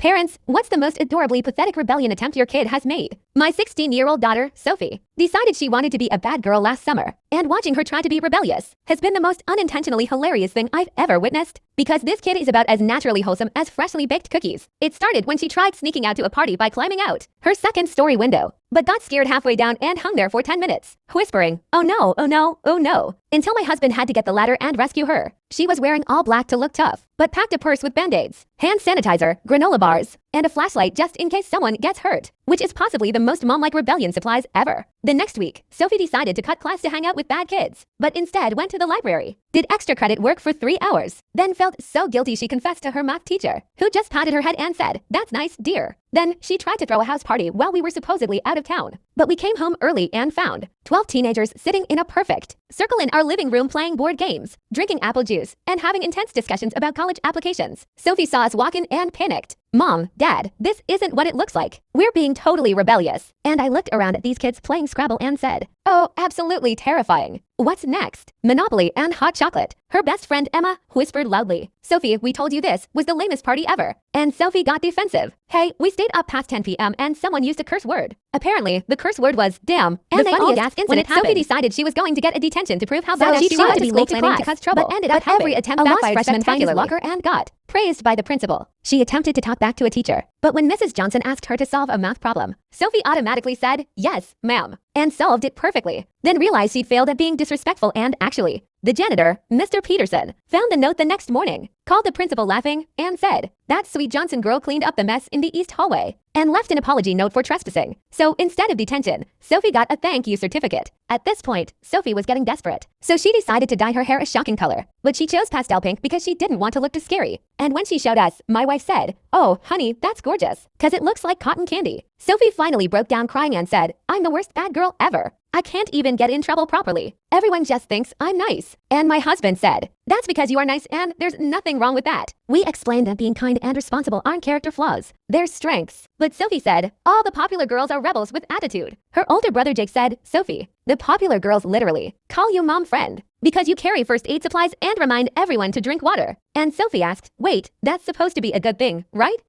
Parents, what's the most adorably pathetic rebellion attempt your kid has made? My 16-year-old daughter, Sophie, decided she wanted to be a bad girl last summer, and watching her try to be rebellious has been the most unintentionally hilarious thing I've ever witnessed. Because this kid is about as naturally wholesome as freshly baked cookies. It started when she tried sneaking out to a party by climbing out her second-story window, but got scared halfway down and hung there for 10 minutes, whispering, "Oh no, oh no, oh no," until my husband had to get the ladder and rescue her. She was wearing all black to look tough, but packed a purse with band-aids, hand sanitizer, granola bars, and a flashlight just in case someone gets hurt, which is possibly the most mom-like rebellion supplies ever. The next week, Sophie decided to cut class to hang out with bad kids, but instead went to the library, did extra credit work for 3 hours, then felt so guilty she confessed to her math teacher, who just patted her head and said, "That's nice, dear." Then she tried to throw a house party while we were supposedly out of town. But we came home early and found 12 teenagers sitting in a perfect circle in our living room playing board games, drinking apple juice, and having intense discussions about college applications. Sophie saw us walk in and panicked. "Mom, Dad, this isn't what it looks like. We're being totally rebellious." And I looked around at these kids playing Scrabble and said, "Oh, absolutely terrifying. What's next? Monopoly and hot chocolate." Her best friend Emma whispered loudly, "Sophie, we told you this was the lamest party ever." And Sophie got defensive. "Hey, we stayed up past 10 p.m. and someone used a curse word." Apparently, the curse word was damn. And the funniest incident happened. Sophie decided she was going to get a detention to prove how bad she tried to be late to class, to cause trouble, but ended up every attempt backfired spectacularly and got praised by the principal. She attempted to talk back to a teacher, but when Mrs. Johnson asked her to solve a math problem, Sophie automatically said, "Yes, ma'am," and solved it perfectly. Then realized she'd failed at being disrespectful and actually, the janitor, Mr. Peterson, found the note the next morning, called the principal laughing, and said, "That sweet Johnson girl cleaned up the mess in the east hallway," and left an apology note for trespassing. So instead of detention, Sophie got a thank you certificate. At this point, Sophie was getting desperate, so she decided to dye her hair a shocking color, but she chose pastel pink because she didn't want to look too scary. And when she showed us, my wife said, "Oh, honey, that's gorgeous, 'cause it looks like cotton candy." Sophie finally broke down crying and said, "I'm the worst bad girl ever. I can't even get in trouble properly. Everyone just thinks I'm nice." And my husband said, "That's because you are nice and there's nothing wrong with that." We explained that being kind and responsible aren't character flaws, they're strengths. But Sophie said, "All the popular girls are rebels with attitude." Her older brother Jake said, "Sophie, the popular girls literally call you mom friend because you carry first aid supplies and remind everyone to drink water." And Sophie asked, "Wait, that's supposed to be a good thing, right?"